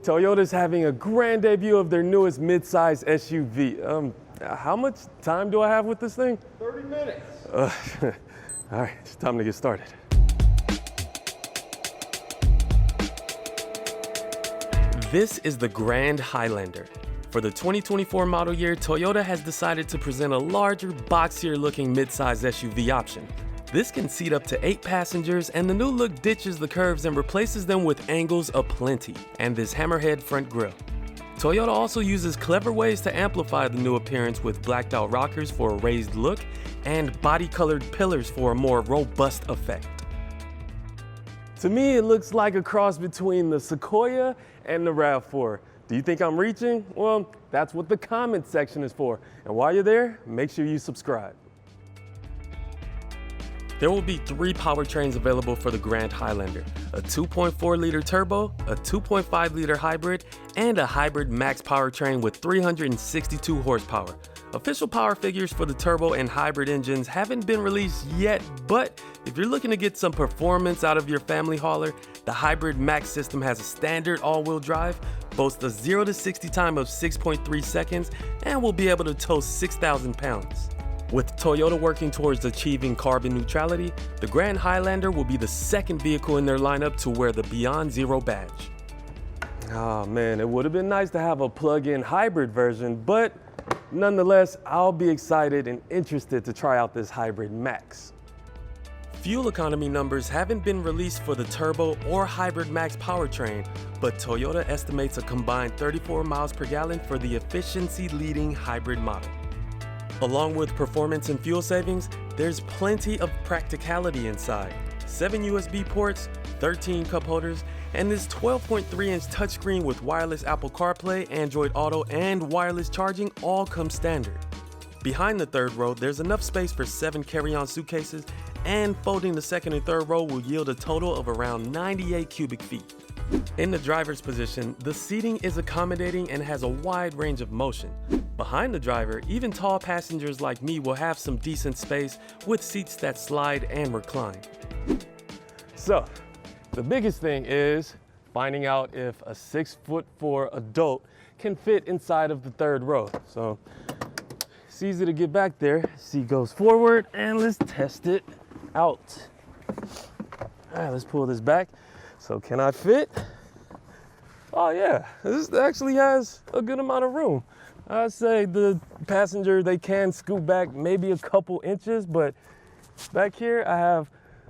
Toyota's having a grand debut of their newest midsize SUV. How much time do I have with this thing? 30 minutes. All right, it's time to get started. This is the Grand Highlander. For the 2024 model year, Toyota has decided to present a larger, boxier-looking midsize SUV option. This can seat up to 8 passengers, and the new look ditches the curves and replaces them with angles aplenty and this hammerhead front grille. Toyota also uses clever ways to amplify the new appearance with blacked out rockers for a raised look and body-colored pillars for a more robust effect. To me, it looks like a cross between the Sequoia and the RAV4. Do you think I'm reaching? Well, that's what the comment section is for. And while you're there, make sure you subscribe. There will be 3 powertrains available for the Grand Highlander: a 2.4-liter turbo, a 2.5-liter hybrid, and a hybrid max powertrain with 362 horsepower. Official power figures for the turbo and hybrid engines haven't been released yet, but if you're looking to get some performance out of your family hauler, the hybrid max system has a standard all-wheel drive, boasts a 0 to 60 time of 6.3 seconds, and will be able to tow 6,000 pounds. With Toyota working towards achieving carbon neutrality, the Grand Highlander will be the second vehicle in their lineup to wear the Beyond Zero badge. Oh man, it would have been nice to have a plug-in hybrid version, but nonetheless, I'll be excited and interested to try out this hybrid max. Fuel economy numbers haven't been released for the turbo or hybrid max powertrain, but Toyota estimates a combined 34 miles per gallon for the efficiency-leading hybrid model. Along with performance and fuel savings, there's plenty of practicality inside. 7 USB ports, 13 cup holders, and this 12.3-inch touchscreen with wireless Apple CarPlay, Android Auto, and wireless charging all come standard. Behind the third row, there's enough space for 7 carry-on suitcases, and folding the second and third row will yield a total of around 98 cubic feet. In the driver's position, the seating is accommodating and has a wide range of motion. Behind the driver, even tall passengers like me will have some decent space with seats that slide and recline. So, the biggest thing is finding out if a 6'4" adult can fit inside of the third row. So, it's easy to get back there. Seat goes forward, and let's test it out. All right, let's pull this back. So can I fit? Oh yeah, this actually has a good amount of room. I'd say the passenger, they can scoot back maybe a couple inches, but back here I have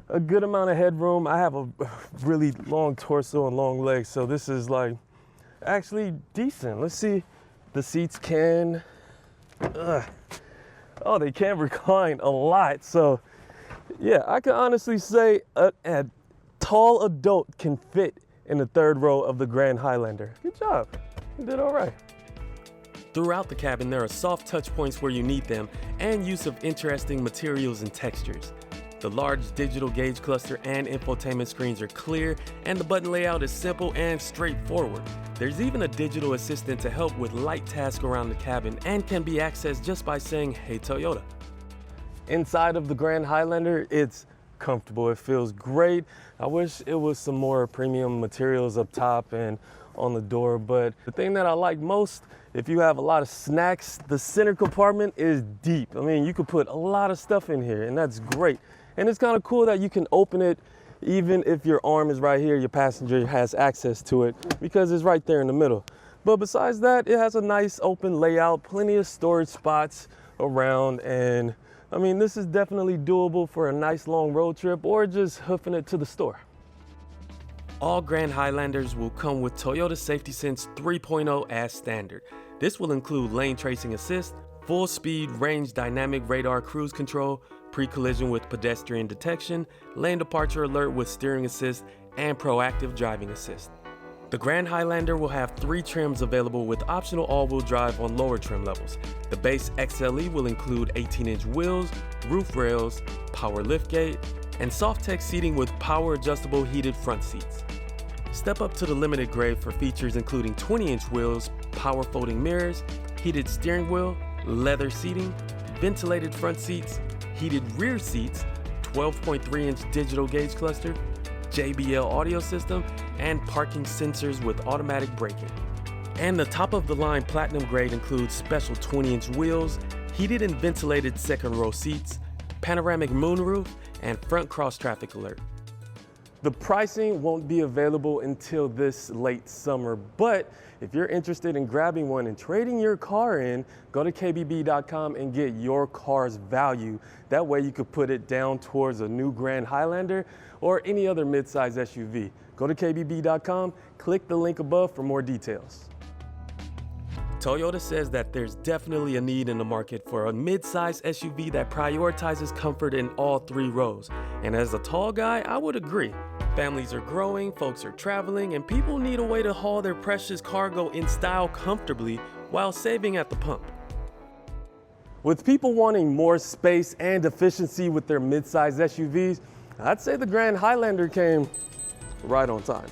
a good amount of headroom. I have a really long torso and long legs, so this is like actually decent. Let's see, the seats can, they can recline a lot. So yeah, I can honestly say a tall adult can fit in the third row of the Grand Highlander. Good job, you did all right. Throughout the cabin, there are soft touch points where you need them and use of interesting materials and textures. The large digital gauge cluster and infotainment screens are clear, and the button layout is simple and straightforward. There's even a digital assistant to help with light tasks around the cabin and can be accessed just by saying, "Hey Toyota." Inside of the Grand Highlander, it's comfortable, it feels great. I wish it was some more premium materials up top and on the door, but the thing that I like most, if you have a lot of snacks, the center compartment is deep. I mean, you could put a lot of stuff in here, and that's great. And it's kind of cool that you can open it even if your arm is right here, your passenger has access to it because it's right there in the middle. But besides that, it has a nice open layout, plenty of storage spots around, and I mean, this is definitely doable for a nice long road trip or just hoofing it to the store. All Grand Highlanders will come with Toyota Safety Sense 3.0 as standard. This will include lane tracing assist, full speed range dynamic radar cruise control, pre-collision with pedestrian detection, lane departure alert with steering assist, and proactive driving assist. The Grand Highlander will have 3 trims available with optional all-wheel drive on lower trim levels. The base XLE will include 18-inch wheels, roof rails, power liftgate, and soft-tech seating with power-adjustable heated front seats. Step up to the limited grade for features including 20-inch wheels, power folding mirrors, heated steering wheel, leather seating, ventilated front seats, heated rear seats, 12.3-inch digital gauge cluster, JBL audio system, and parking sensors with automatic braking. And the top of the line Platinum grade includes special 20-inch wheels, heated and ventilated second row seats, panoramic moonroof, and front cross traffic alert. The pricing won't be available until this late summer, but if you're interested in grabbing one and trading your car in, go to kbb.com and get your car's value. That way you could put it down towards a new Grand Highlander or any other midsize SUV. Go to kbb.com, click the link above for more details. Toyota says that there's definitely a need in the market for a midsize SUV that prioritizes comfort in all three rows. And as a tall guy, I would agree. Families are growing, folks are traveling, and people need a way to haul their precious cargo in style comfortably while saving at the pump. With people wanting more space and efficiency with their midsize SUVs, I'd say the Grand Highlander came right on time.